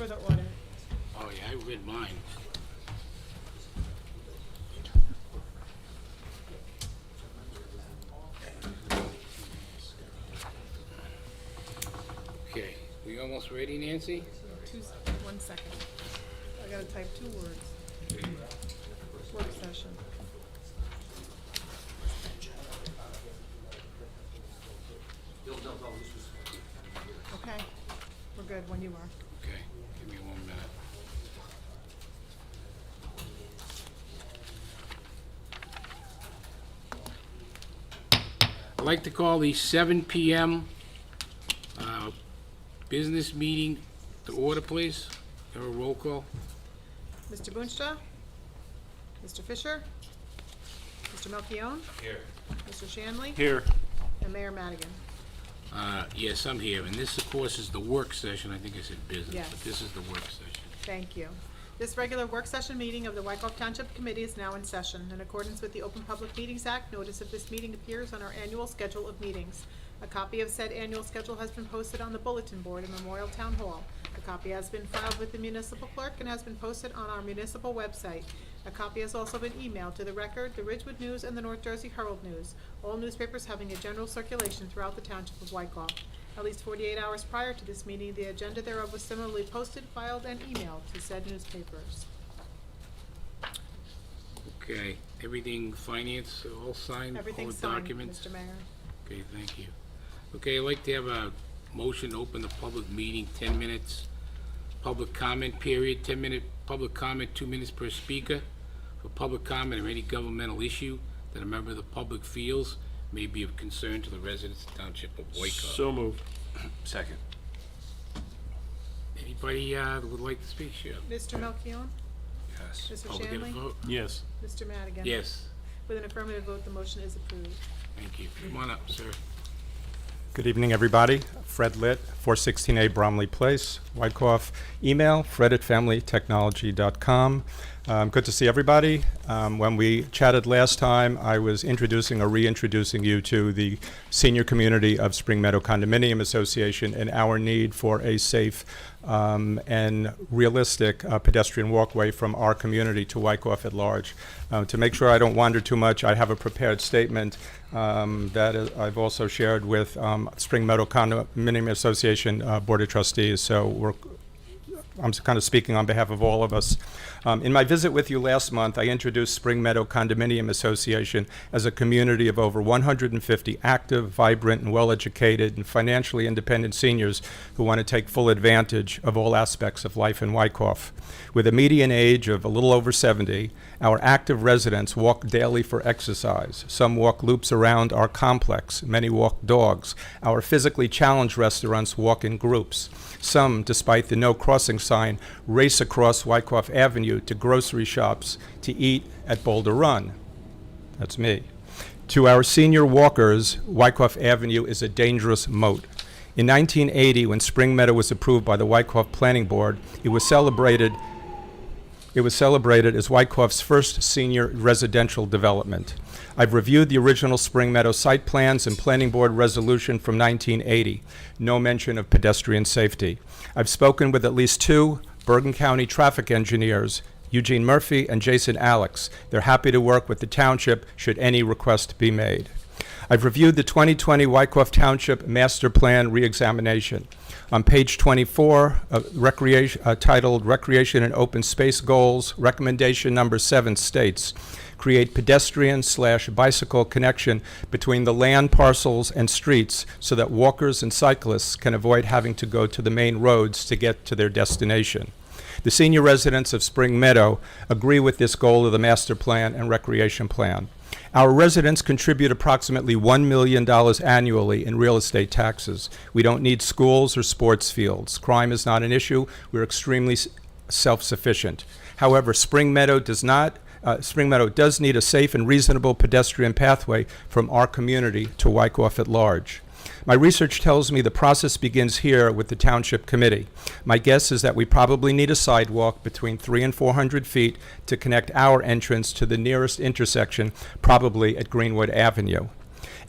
for the audit. Oh, yeah, I read mine. Okay, we almost ready, Nancy? 1 second. I gotta type 2 words. Work session. Okay, we're good when you are. Okay, give me 1 minute. I'd like to call the 7 PM business meeting to order, please. Have a roll call. Mr. Boonstra? Mr. Fisher? Mr. Melchiong? Here. Mr. Shanley? Here. And Mayor Madigan. Yes, I'm here, and this, of course, is the work session. I think I said business, Yes. but this is the work session. Thank you. This regular work session meeting of the Wykoff Township Committee is now in session. In accordance with the Open Public Meetings Act, notice of this meeting appears on our annual schedule of meetings. A copy of said annual schedule has been posted on the bulletin board in Memorial Town Hall. A copy has been filed with the municipal clerk and has been posted on our municipal website. A copy has also been emailed to the Record, the Ridgewood News, and the North Jersey Herald News, all newspapers having a general circulation throughout the Township of Wykoff. At least 48 hours prior to this meeting, the agenda thereof was similarly posted, filed, and emailed to said newspapers. Okay, everything finance, all signed, all the Everything's signed, documents? Mr. Mayor. Okay, thank you. Okay, I'd like to have a motion to open the public meeting, 10 minutes. Public comment period, 10-minute public comment, 2 minutes per speaker. For public comment or any governmental issue that a member of the public feels may be of concern to the residents of the Township of Wykoff. So moved. Second. Anybody that would like to speak? Sure. Mr. Melchiong? Yes. Mr. Oh, we get a Shanley? vote? Yes. Mr. Madigan? Yes, With an affirmative vote, the motion is approved. thank you. Come on up, sir. Good evening, everybody. Fred Litt, 416A Bromley Place, Wykoff. Email, fred@familytechnology.com. Good to see everybody. When we chatted last time, I was introducing or reintroducing you to the senior community of Spring Meadow Condominium Association and our need for a safe and realistic pedestrian walkway from our community to Wykoff at large. To make sure I don't wander too much, I have a prepared statement that I've also shared with Spring Meadow Condominium Association Board of Trustees. So I'm kind of speaking on behalf of all of us. In my visit with you last month, I introduced Spring Meadow Condominium Association as a community of over 150 active, vibrant, and well-educated and financially independent seniors who want to take full advantage of all aspects of life in Wykoff. With a median age of a little over 70, our active residents walk daily for exercise. Some walk loops around our complex. Many walk dogs. Our physically challenged restaurants walk in groups. Some, despite the no crossing sign, race across Wykoff Avenue to grocery shops to eat at Boulder Run. That's me. To our senior walkers, Wykoff Avenue is a dangerous moat. In 1980, when Spring Meadow was approved by the Wykoff Planning Board, it was celebrated as Wykoff's first senior residential development. I've reviewed the original Spring Meadow site plans and Planning Board resolution from 1980. No mention of pedestrian safety. I've spoken with at least 2 Bergen County traffic engineers, Eugene Murphy and Jason Alex. They're happy to work with the township should any request be made. I've reviewed the 2020 Wykoff Township Master Plan reexamination. On page 24, titled Recreation and Open Space Goals, recommendation number 7 states, create pedestrian/bicycle connection between the land parcels and streets so that walkers and cyclists can avoid having to go to the main roads to get to their destination. The senior residents of Spring Meadow agree with this goal of the master plan and recreation plan. Our residents contribute approximately $1 million annually in real estate taxes. We don't need schools or sports fields. Crime is not an issue. We're extremely self-sufficient. However, Spring Meadow does need a safe and reasonable pedestrian pathway from our community to Wykoff at large. My research tells me the process begins here with the Township Committee. My guess is that we probably need a sidewalk between 300 and 400 feet to connect our entrance to the nearest intersection, probably at Greenwood Avenue.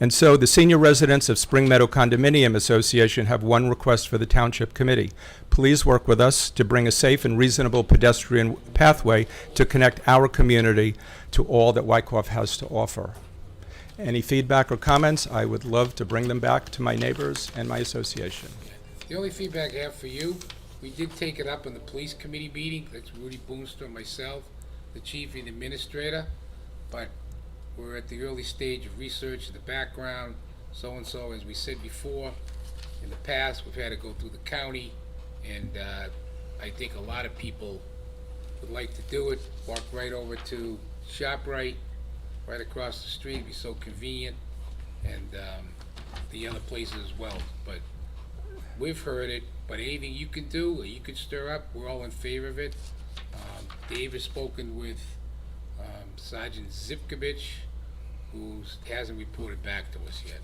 And so the senior residents of Spring Meadow Condominium Association have one request for the Township Committee. Please work with us to bring a safe and reasonable pedestrian pathway to connect our community to all that Wyckoff has to offer. Any feedback or comments, I would love to bring them back to my neighbors and my association. The only feedback I have for you, we did take it up in the police committee meeting. That's Rudy Boonstra, myself, the chief and administrator. But we're at the early stage of research in the background, so-and-so, as we said before. In the past, we've had to go through the county, and I think a lot of people would like to do it, walk right over to ShopRite, right across the street, it'd be so convenient, and the other places as well. But we've heard it, but anything you can do, or you could stir up, we're all in favor of it. Dave has spoken with Sergeant Zipkovich, who hasn't reported back to us yet.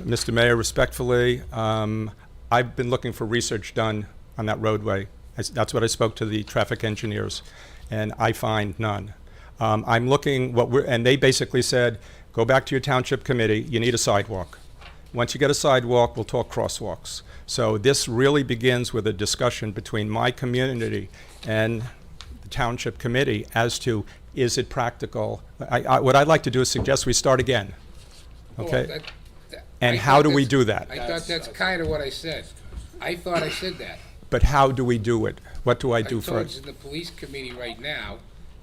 Mr. Mayor, respectfully, I've been looking for research done on that roadway. That's what I spoke to the traffic engineers, and I find none. I'm looking, and they basically said, go back to your township committee, you need a sidewalk. Once you get a sidewalk, we'll talk crosswalks. So this really begins with a discussion between my community and the township committee as to, is it practical? What I'd like to do is suggest we start again, okay? Well, And I how thought do we that's- do that? I thought that's kind of what I said. I thought I said that. But how do we do it? What do I do told you first? in the police committee right now,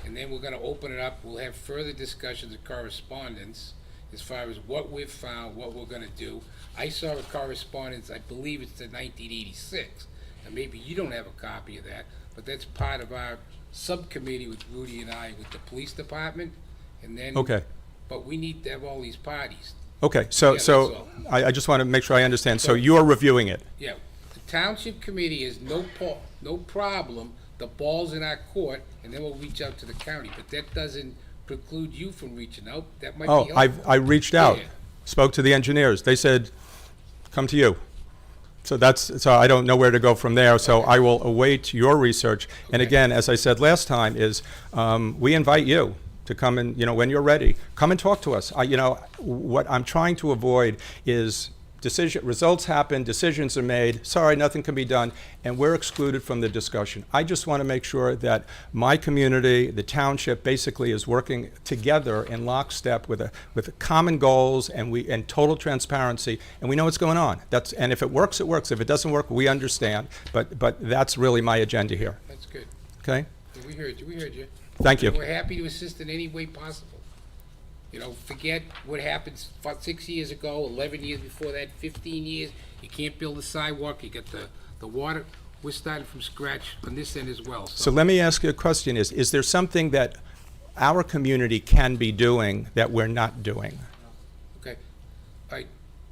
and then we're gonna open it up, we'll have further discussions and correspondence as far as what we've found, what we're gonna do. I saw a correspondence, I believe it's the 1986, and maybe you don't have a copy of that, but that's part of our subcommittee with Rudy and I with the police department, and then. Okay. But we need to have all these parties. Okay, Yeah, so, that's so all. I just want to make sure I understand. So So- you're reviewing it? Yeah, the township committee is no problem, the ball's in our court, and then we'll reach out to the county, but that doesn't preclude you from reaching out, that might be Oh, helpful. I reached out, Yeah. spoke to the engineers. They said, come to you. So so I don't know where to go from there, so I will await your research. And Okay. again, as I said last time, we invite you to come and, when you're ready, come and talk to us. What I'm trying to avoid is results happen, decisions are made, sorry, nothing can be done, and we're excluded from the discussion. I just want to make sure that my community, the township, basically is working together in lockstep with common goals and total transparency, and we know what's going on. And if it works, it works. If it doesn't work, we understand. But that's really my agenda here. That's good, Okay? Yeah, we heard you. Thank you. And we're happy to assist in any way possible. Forget what happened 6 years ago, 11 years before that, 15 years, you can't build a sidewalk, you got the water, we're starting from scratch on this end as well, So let me ask you a question. Is there something that our community can be doing that we're not doing? Okay,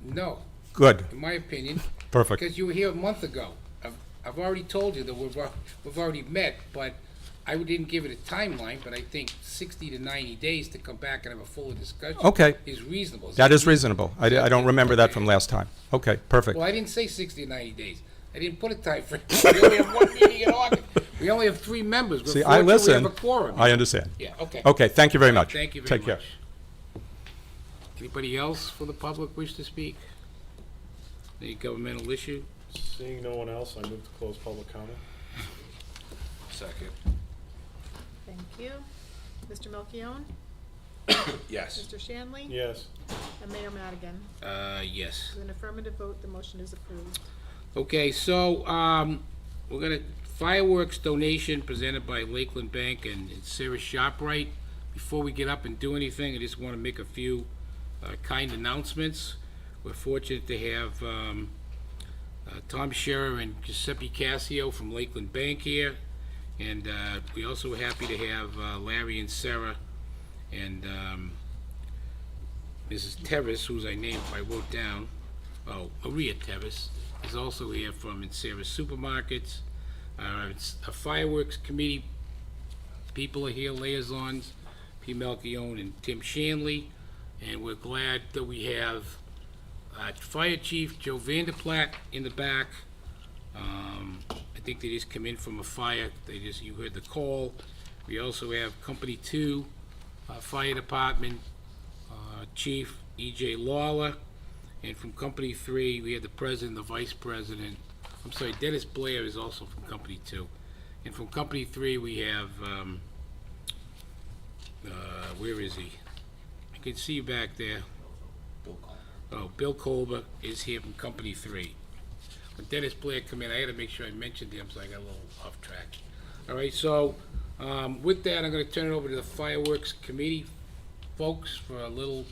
no, Good. in my opinion, Perfect. because you were here a month ago. I've already told you that we've already met, but I didn't give it a timeline, but I think 60 to 90 days to come back and have a fuller discussion. Okay. Is reasonable. That is reasonable. I don't remember that from last time. Okay, perfect. Well, I didn't say 60 to 90 days. I didn't put a time frame. We only have one meeting in August. We only have 3 members. We're See, I fortunate we listen. have a quorum. I understand. Yeah, okay. Okay, thank you very much. Thank you very Take care. much. Anybody else for the public wish to speak? Any governmental issue? Seeing no one else, I move to close public comment. Second. Thank you. Mr. Melchiong, Yes. Mr. Shanley, Yes. and Mayor Madigan. Yes. With an affirmative vote, the motion is approved. Okay, so, we're gonna, fireworks donation presented by Lakeland Bank and Sarah ShopRite. Before we get up and do anything, I just wanna make a few, kind announcements. We're fortunate to have, Tom Scherer and Giuseppe Cassio from Lakeland Bank here. And, we also happy to have, Larry and Sarah and, Mrs. Tevis, whose I wrote down, Maria Tevis, is also here from Sarah's Supermarkets. It's a fireworks committee, people are here, liaisons, P. Melchione and Tim Shanley, and we're glad that we have Fire Chief Joe Vanderplatt in the back. I think they just come in from a fire, you heard the call. We also have Company 2, Fire Department, Chief E.J. Lawler. And from Company 3, we had the president, the vice president. I'm sorry, Dennis Blair is also from Company 2. And from Company 3, we have, where is he? I can see you back there. Oh, Bill Colber is here from Company 3. When Dennis Blair come in, I had to make sure I mentioned him, so I got a little off track. All right, so with that, I'm going to turn it over to the Fireworks Committee folks for a little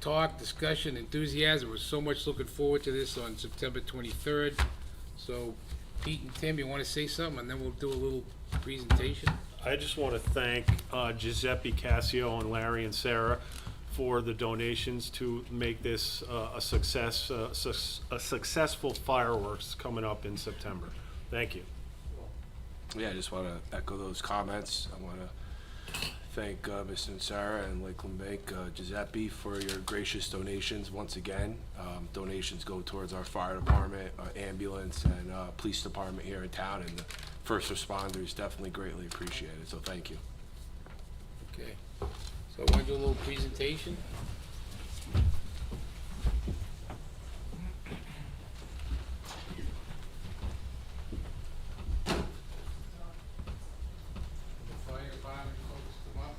talk, discussion, enthusiasm. We're so much looking forward to this on September 23rd. So Pete and Tim, you want to say something, and then we'll do a little presentation? I just want to thank Giuseppe Cassio and Larry and Sarah for the donations to make this a success, a successful fireworks coming up in September. Thank you. Yeah, I just want to echo those comments. I want to thank Mr. and Sarah and Lakeland Bank, Giuseppe, for your gracious donations once again. Donations go towards our fire department, ambulance, and police department here in town, and the first responders definitely greatly appreciate it, so thank you. Okay. So I want to do a little presentation. The fire department folks come up.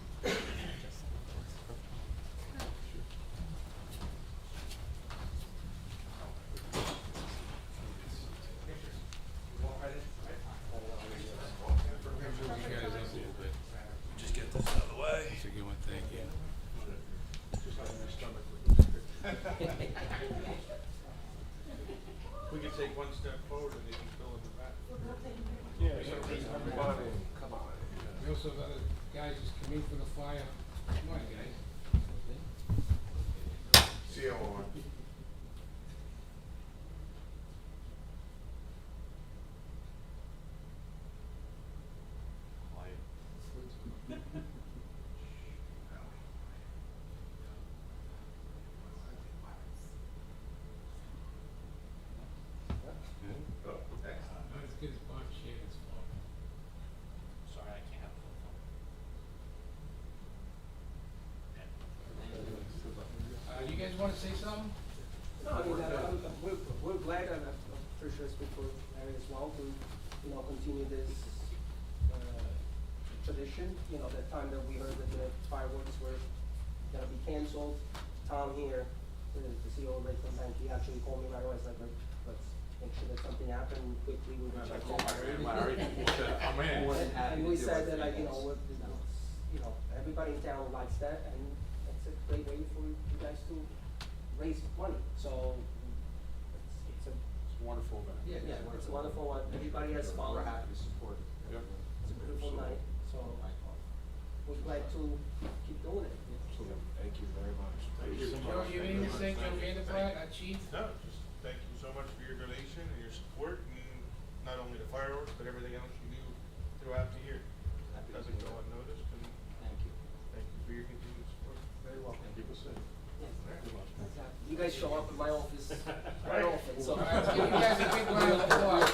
You guys up a little bit. Just get this out of the way. That's a good one, thank you. We can take one step forward and they can fill in the back. Everybody, come on. We also have other guys just come in for the fire. Come on, guys. See you all. Not as good as Bob Shannon's fault. Sorry, I can't have full phone. You guys wanna say something? No, I mean, we're glad, and I'm pretty sure I speak for Larry as well, to, continue this tradition. That time that we heard that the fireworks were gonna be canceled, Tom here, the CEO of Lakeland Bank, he actually called me right away. It's like, let's make sure that something happened quickly. We will check Larry, I'm in. And we said that, like, everybody in town likes that, and it's a great way for you guys to raise money. So it's a Wonderful event. yeah, it's a wonderful one. Everybody has fun. We're happy to support it. Yep. It's a beautiful night. So we're glad to keep doing it. Thank you very much. Thank you so much. Joe, you need to say, Joe Vanderbilt, our chief? No, just thank you so much for your donation and your support, and not only the fireworks, but everything else you do throughout the year. Doesn't go unnoticed, and Thank you. thank you for your continued support. Very welcome. Keep us safe. You guys show up at my office quite often, so. All right, let's give you guys a big round of applause.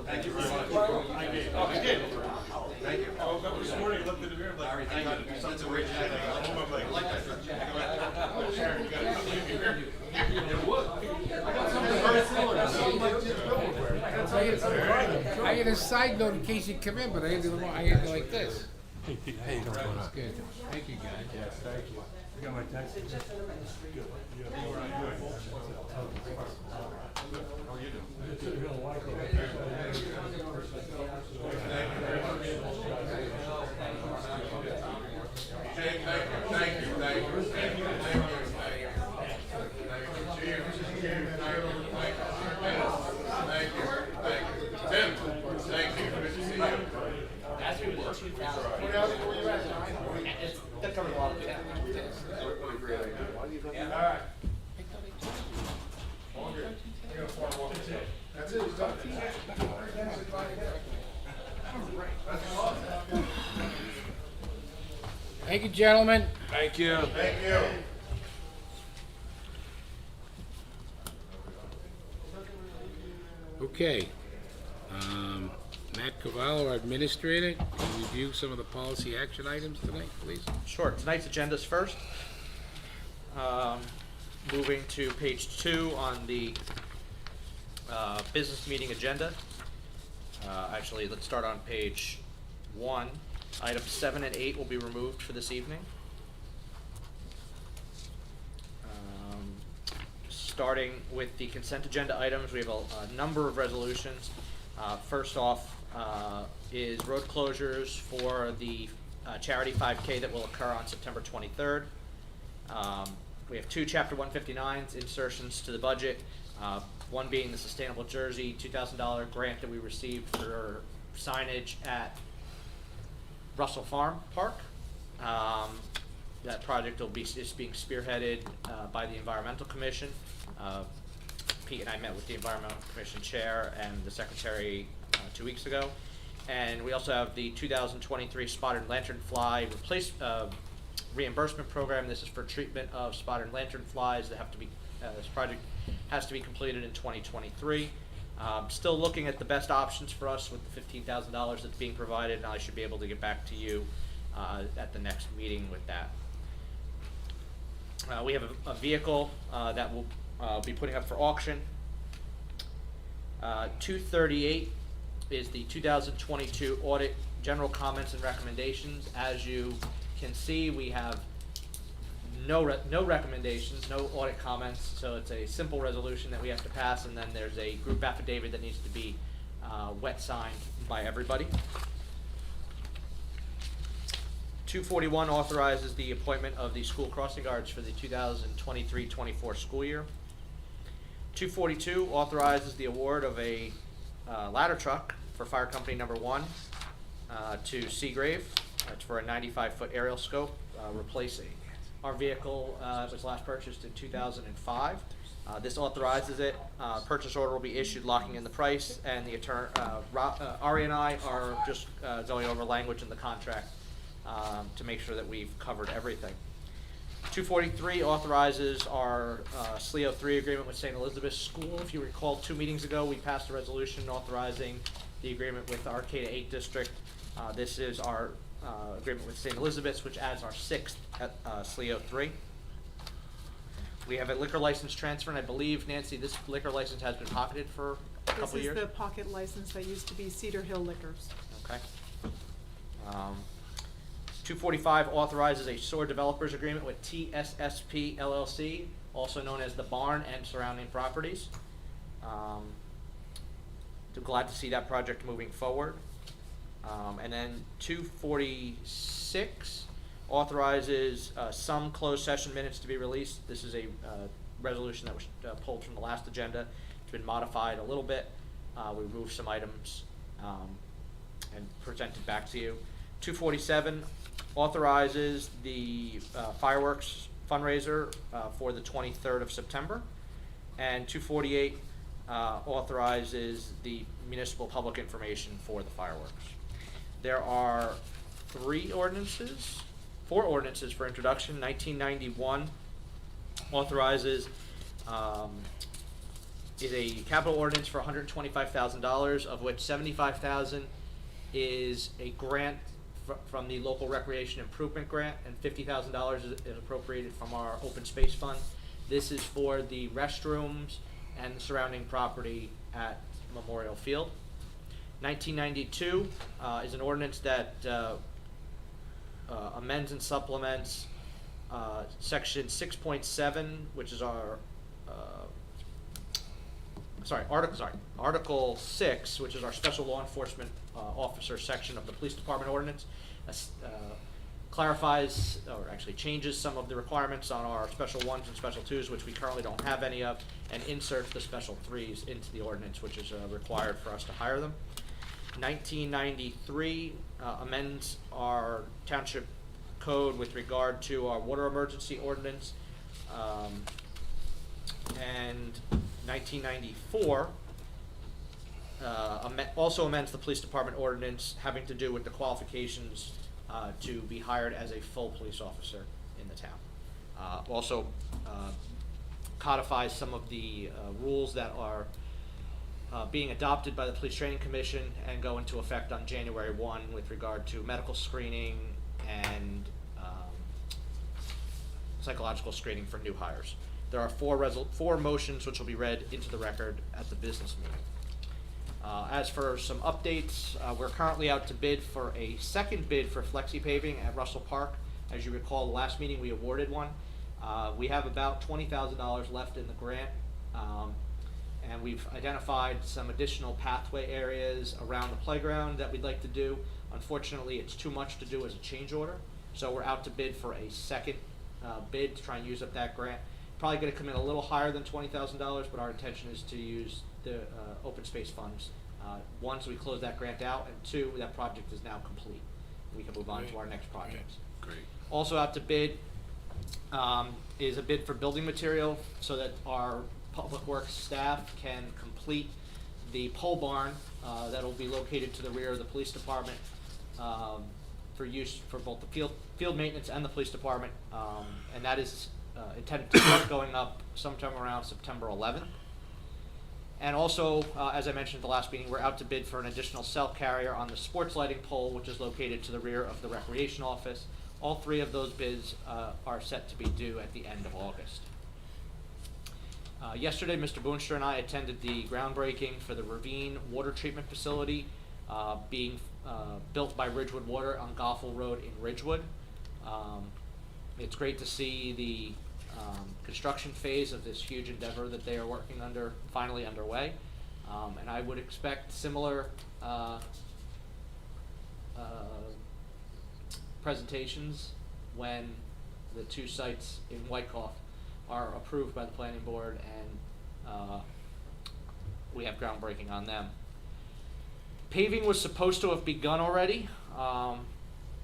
Thank you very much. I did. Thank you. I woke up this morning, looked at the mirror, I'm like, Larry, thank you. That's a great I'm like, oh, Sharon, you gotta come leave me here. It would. I had a side note in case you come in, but I had to like this. Hey, you don't go That's good. Thank you, guys. Yes, thank you. You got my text? It's just an administrative. How are you doing? That covered a lot of it. That's it, it's done. Thank you, gentlemen. Thank you. Thank you. Okay. Matt Cavallo, our administrator, can you review some of the policy action items tonight, please? Sure, tonight's agenda's first. Moving to page 2 on the business meeting agenda. Actually, let's start on page 1. Items 7 and 8 will be removed for this evening. Starting with the consent agenda items, we have a number of resolutions. First off is road closures for the charity 5K that will occur on September 23rd. We have 2 Chapter 159s insertions to the budget, one being the Sustainable Jersey $2,000 grant that we received for signage at Russell Farm Park. That project is being spearheaded by the Environmental Commission. Pete and I met with the Environmental Commission Chair and the Secretary 2 weeks ago. And we also have the 2023 Spotted Lanternfly reimbursement program. This is for treatment of spotted lanternflies that have to be, this project has to be completed in 2023. Still looking at the best options for us with the $15,000 that's being provided, and I should be able to get back to you at the next meeting with that. We have a vehicle that we'll be putting up for auction. 238 is the 2022 audit general comments and recommendations. As you can see, we have no recommendations, no audit comments, so it's a simple resolution that we have to pass, and then there's a group affidavit that needs to be wet signed by everybody. 241 authorizes the appointment of the school crossing guards for the 2023-24 school year. 242 authorizes the award of a ladder truck for fire company number 1 to Seagrave. It's for a 95-foot aerial scope, replacing our vehicle was last purchased in 2005. This authorizes it. Purchase order will be issued, locking in the price, and the attorney, Ari and I are just going over language in the contract to make sure that we've covered everything. 243 authorizes our SLEO 3 agreement with St. Elizabeth's School. If you recall, 2 meetings ago, we passed a resolution authorizing the agreement with the Arcata 8 district. This is our agreement with St. Elizabeth's, which adds our 6th SLEO 3. We have a liquor license transfer, and I believe, Nancy, this liquor license has been pocketed for a couple years? This is the pocket license that used to be Cedar Hill Liquors. Okay. 245 authorizes a sewer developers agreement with TSSP LLC, also known as the Barn and surrounding properties. Glad to see that project moving forward. And then 246 authorizes some closed session minutes to be released. This is a resolution that was pulled from the last agenda. It's been modified a little bit. We removed some items and presented back to you. 247 authorizes the fireworks fundraiser for the 23rd of September. And 248 authorizes the municipal public information for the fireworks. There are 4 ordinances for introduction. 1991 authorizes is a capital ordinance for $125,000, of which $75,000 is a grant from the local recreation improvement grant, and $50,000 is appropriated from our open space fund. This is for the restrooms and the surrounding property at Memorial Field. 1992 is an ordinance that amends and supplements section 6.7, which is our Article 6, which is our special law enforcement officer section of the police department ordinance. Clarifies, or actually changes some of the requirements on our special 1s and special 2s, which we currently don't have any of, and inserts the special 3s into the ordinance, which is required for us to hire them. 1993 amends our township code with regard to our water emergency ordinance. And 1994 also amends the police department ordinance having to do with the qualifications to be hired as a full police officer in the town. Also codifies some of the rules that are being adopted by the Police Training Commission and go into effect on January 1 with regard to medical screening and psychological screening for new hires. There are four motions which will be read into the record at the business meeting. As for some updates, we're currently out to bid for a second bid for flexi paving at Russell Park. As you recall, the last meeting we awarded one. We have about $20,000 left in the grant, and we've identified some additional pathway areas around the playground that we'd like to do. Unfortunately, it's too much to do as a change order, so we're out to bid for a second bid to try and use up that grant. Probably going to come in a little higher than $20,000, but our intention is to use the open space funds. One, so we close that grant out, and two, that project is now complete. We can move on to our next projects. Great. Also out to bid is a bid for building material so that our public works staff can complete the pole barn that'll be located to the rear of the police department for use for both the field maintenance and the police department, and that is intended to start going up sometime around September 11th. And also, as I mentioned at the last meeting, we're out to bid for an additional cell carrier on the sports lighting pole, which is located to the rear of the recreation office. All three of those bids are set to be due at the end of August. Yesterday, Mr. Boonstra and I attended the groundbreaking for the Ravine Water Treatment Facility being built by Ridgewood Water on Goffel Road in Ridgewood. It's great to see the construction phase of this huge endeavor that they are working under finally underway, and I would expect similar presentations when the two sites in Wyckoff are approved by the planning board and we have groundbreaking on them. Paving was supposed to have begun already,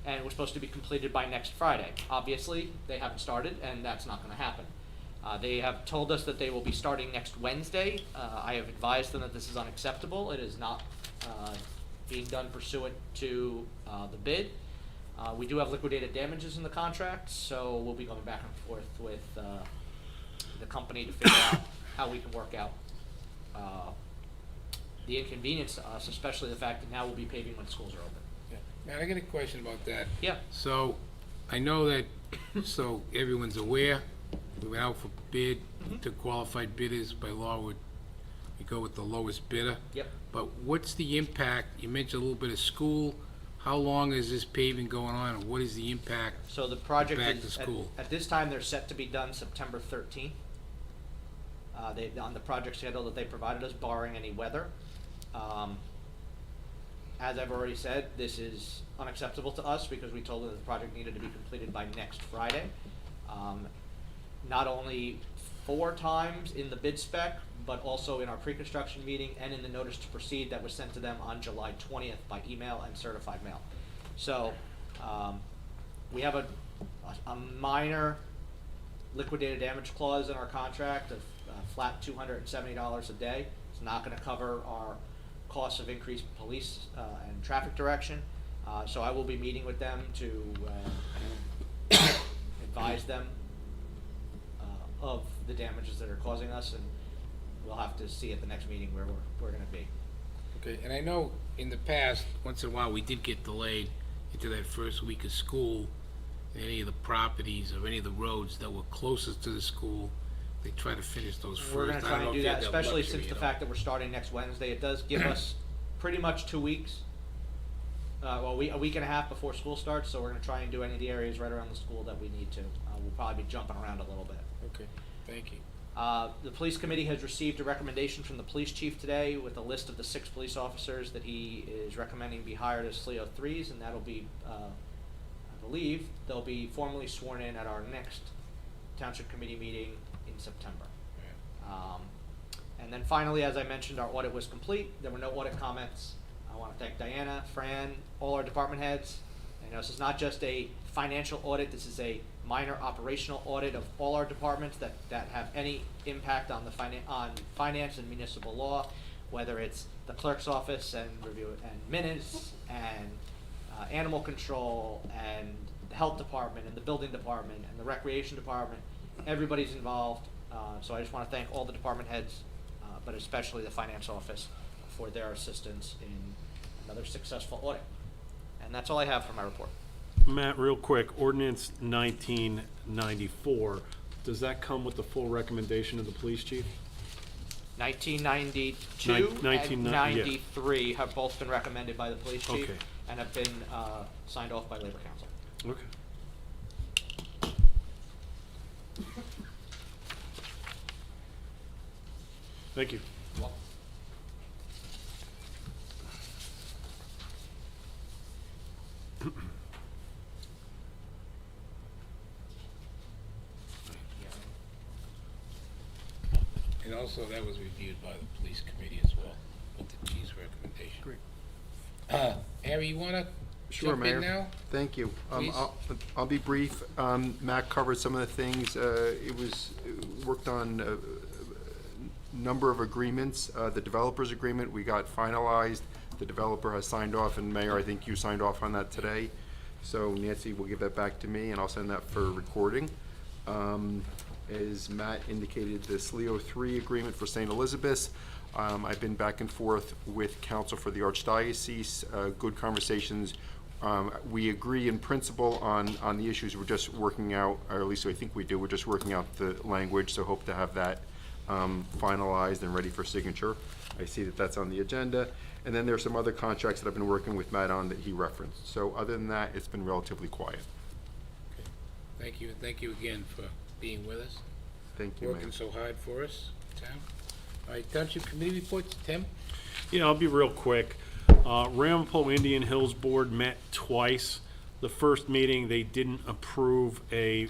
and was supposed to be completed by next Friday. Obviously, they haven't started, and that's not going to happen. They have told us that they will be starting next Wednesday. I have advised them that this is unacceptable. It is not being done pursuant to the bid. We do have liquidated damages in the contract, so we'll be going back and forth with the company to figure out how we can work out the inconvenience to us, especially the fact that now we'll be paving when schools are open. Yeah. Man, I got a question about that. Yeah. So, I know that, so everyone's aware, we went out for bid, to qualified bidders, by law, we go with the lowest bidder. Yep. But what's the impact? You mentioned a little bit of school. How long is this paving going on, and what is the impact? So the project Back to is, school. at this time, they're set to be done September 13th. On the project schedule that they provided us, barring any weather. As I've already said, this is unacceptable to us because we told them that the project needed to be completed by next Friday. Not only 4 times in the bid spec, but also in our pre-construction meeting and in the notice to proceed that was sent to them on July 20th by email and certified mail. So, we have a minor liquidated damage clause in our contract of flat $270 a day. It's not gonna cover our costs of increased police and traffic direction. So I will be meeting with them to advise them of the damages that are causing us, and we'll have to see at the next meeting where we're gonna be. Okay, and I know in the past, once in a while, we did get delayed into that first week of school. Any of the properties or any of the roads that were closest to the school, they try to finish those first. We're gonna I don't try know and if do you that, have especially luxury, since the you know. fact that we're starting next Wednesday. It does give us pretty much 2 weeks. A week and a half before school starts, so we're gonna try and do any of the areas right around the school that we need to. We'll probably be jumping around a little bit. Okay, thank you. The police committee has received a recommendation from the police chief today with a list of the 6 police officers that he is recommending be hired as SLEO 3s, and that'll be, I believe, they'll be formally sworn in at our next township committee meeting in September. And then finally, as I mentioned, our audit was complete. There were no audit comments. I want to thank Diana, Fran, all our department heads. You know, this is not just a financial audit, this is a minor operational audit of all our departments that have any impact on the finance and municipal law, whether it's the clerk's office and review and minutes and animal control and the health department and the building department and the recreation department. Everybody's involved, so I just want to thank all the department heads, but especially the finance office for their assistance in another successful audit. And that's all I have for my report. Matt, real quick, ordinance 1994, does that come with the full recommendation of the police chief? 1992 Nin- and 1990, yeah. 93 have both been recommended by the police chief Okay. and have been signed off by Labor Council. Okay. Thank you. And also, that was reviewed by the police committee as well, with the chief's recommendation. Great. Harry, you wanna Sure, jump in Mayor. now? Thank you. Please. I'll be brief. Matt covered some of the things. It was worked on a number of agreements. The developers agreement, we got finalized. The developer has signed off, and Mayor, I think you signed off on that today. So Nancy will give that back to me, and I'll send that for recording. As Matt indicated, the SLEO 3 agreement for St. Elizabeth's. I've been back and forth with counsel for the Archdiocese, good conversations. We agree in principle on the issues. We're just working out, or at least I think we do, we're just working out the language, so hope to have that finalized and ready for signature. I see that that's on the agenda. And then there's some other contracts that I've been working with Matt on that he referenced. So other than that, it's been relatively quiet. Okay. Thank you, and thank you again for being with us, Thank you, Mayor. working so hard for us, Tom. All right, Township Committee reports, Tim? Yeah, I'll be real quick. Ramapo Indian Hills Board met twice. The first meeting, they didn't approve a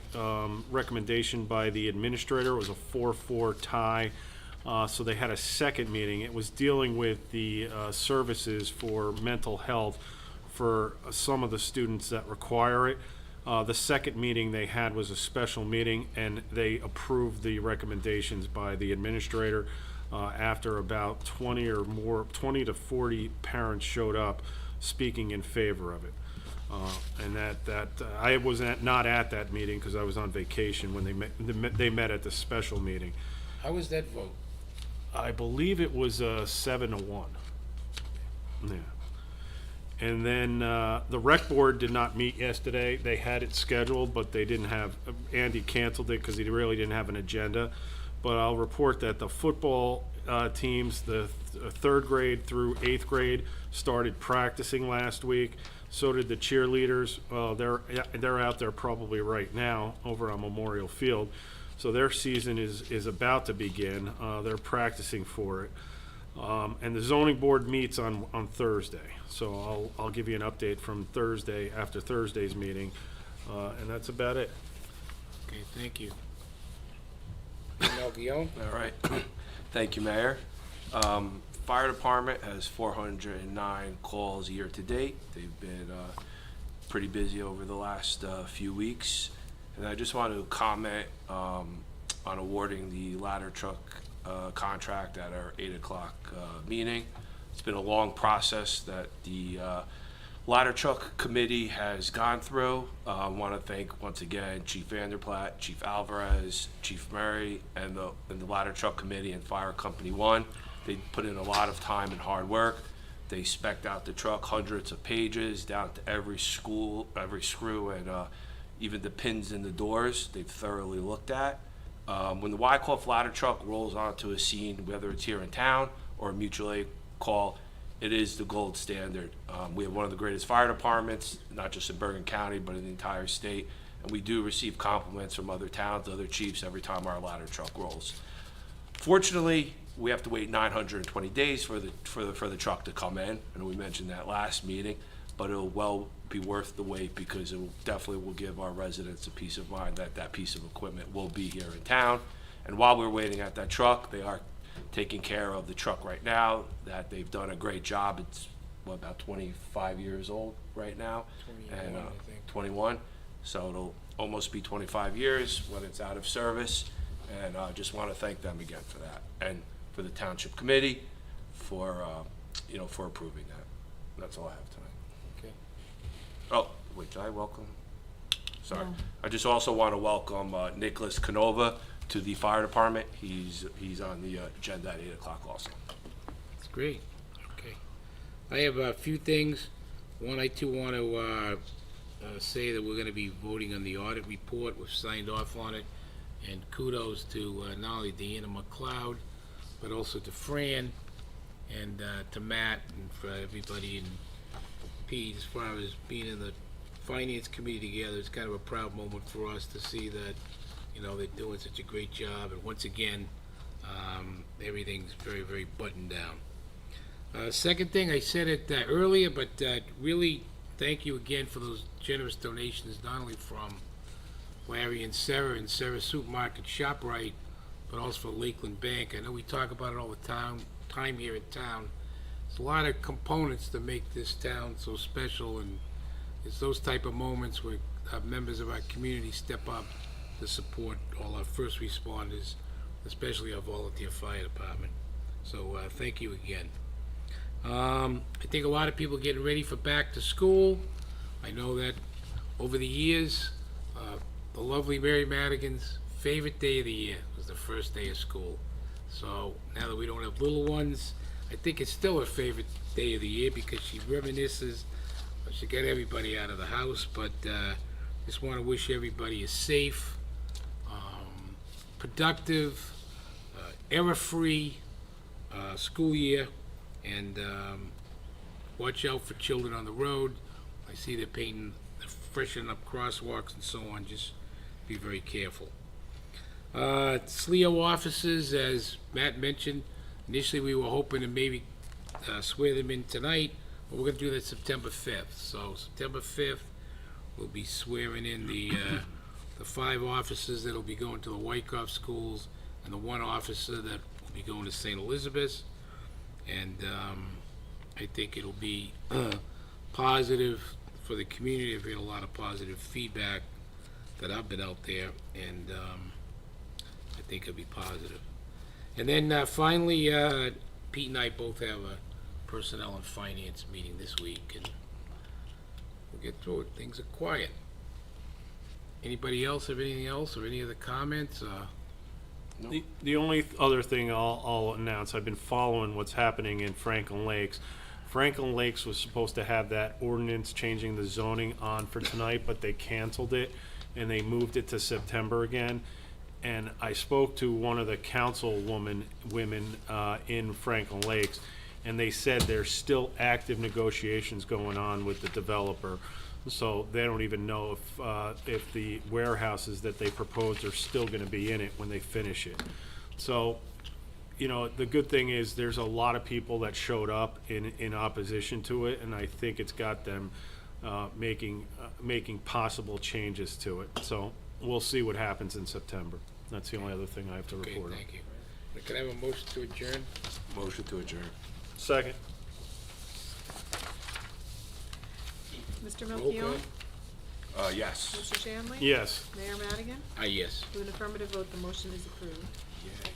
recommendation by the administrator. It was a 4-4 tie. So they had a second meeting. It was dealing with the services for mental health for some of the students that require it. The second meeting they had was a special meeting, and they approved the recommendations by the administrator after about 20 to 40 parents showed up speaking in favor of it. And I was not at that meeting because I was on vacation when they met at the special meeting. How was that vote? I believe it was 7-1. Yeah. And then the rec board did not meet yesterday. They had it scheduled, but they didn't have, Andy canceled it because he really didn't have an agenda. But I'll report that the football teams, the third grade through eighth grade, started practicing last week. So did the cheerleaders. They're out there probably right now over on Memorial Field. So their season is about to begin. They're practicing for it. And the zoning board meets on Thursday. So I'll give you an update from Thursday, after Thursday's meeting. And that's about it. Okay, thank you. Mel Guion? All right. Thank you, Mayor. Fire department has 409 calls year to date. They've been pretty busy over the last few weeks. And I just want to comment on awarding the ladder truck contract at our 8 o'clock meeting. It's been a long process that the ladder truck committee has gone through. I want to thank once again Chief Vanderplatt, Chief Alvarez, Chief Murray, and the ladder truck committee and Fire Company 1. They put in a lot of time and hard work. They spec'd out the truck, hundreds of pages, down to every screw, and even the pins in the doors. They've thoroughly looked at. When the Wyckoff ladder truck rolls onto a scene, whether it's here in town or a mutual aid call, it is the gold standard. We have one of the greatest fire departments, not just in Bergen County, but in the entire state. And we do receive compliments from other towns, other chiefs, every time our ladder truck rolls. Fortunately, we have to wait 920 days for the truck to come in, and we mentioned that last meeting, but it'll well be worth the wait because it definitely will give our residents a peace of mind that that piece of equipment will be here in town. And while we're waiting at that truck, they are taking care of the truck right now, that they've done a great job. It's about 25 years old right now. 21, and I think. 21, so it'll almost be 25 years when it's out of service. And I just want to thank them again for that, and for the Township Committee for for approving that. That's all I have tonight. Okay. Oh, wait, did I welcome? Sorry. I just also want to welcome Nicholas Canova to the fire department. He's on the agenda at 8 o'clock also. That's great. I have a few things. One, I too want to say that we're going to be voting on the audit report. We've signed off on it. And kudos to not only Deanna McLeod, but also to Fran and to Matt and for everybody in Pete as far as being in the finance committee together. It's kind of a proud moment for us to see that, you know, they're doing such a great job. And once again, everything's very, very buttoned down. Second thing, I said it earlier, but really thank you again for those generous donations, not only from Larry and Sarah Supermarket ShopRite, but also for Lakeland Bank. I know we talk about it all the time here in town. There's a lot of components to make this town so special, and it's those type of moments where members of our community step up to support all our first responders, especially our volunteer fire department. So thank you again. I think a lot of people are getting ready for back to school. I know that over the years, the lovely Mary Madigan's favorite day of the year was the first day of school. So now that we don't have little ones, I think it's still her favorite day of the year because she reminisces. She got everybody out of the house, but just want to wish everybody a safe, productive, error-free school year, and watch out for children on the road. I see they're painting, they're freshening up crosswalks and so on. Just be very careful. SLEO offices, as Matt mentioned, initially we were hoping to maybe swear them in tonight, but we're going to do that September 5th. So September 5th, we'll be swearing in the 5 officers that'll be going to the Wyckoff schools and the 1 officer that will be going to St. Elizabeth's. And I think it'll be positive for the community. I've had a lot of positive feedback that I've been out there, and I think it'll be positive. And then finally, Pete and I both have a personnel and finance meeting this week, and we'll get through it. Things are quiet. Anybody else have anything else or any other comments? The only other thing I'll announce, I've been following what's happening in Franklin Lakes. Franklin Lakes was supposed to have that ordinance changing the zoning on for tonight, but they canceled it and they moved it to September again. And I spoke to one of the women in Franklin Lakes, and they said there's still active negotiations going on with the developer. So they don't even know if the warehouses that they proposed are still gonna be in it when they finish it. So, you know, the good thing is there's a lot of people that showed up in opposition to it, and I think it's got them making possible changes to it. So we'll see what happens in September. That's the only other thing I have to Okay, report on. thank you. Can I have a motion to adjourn? Motion to adjourn. Second. Mr. Roll Melchior? call. Yes. Mr. Shanley? Yes. Mayor Madigan? Yes. With an affirmative vote, the motion is approved. Yeah.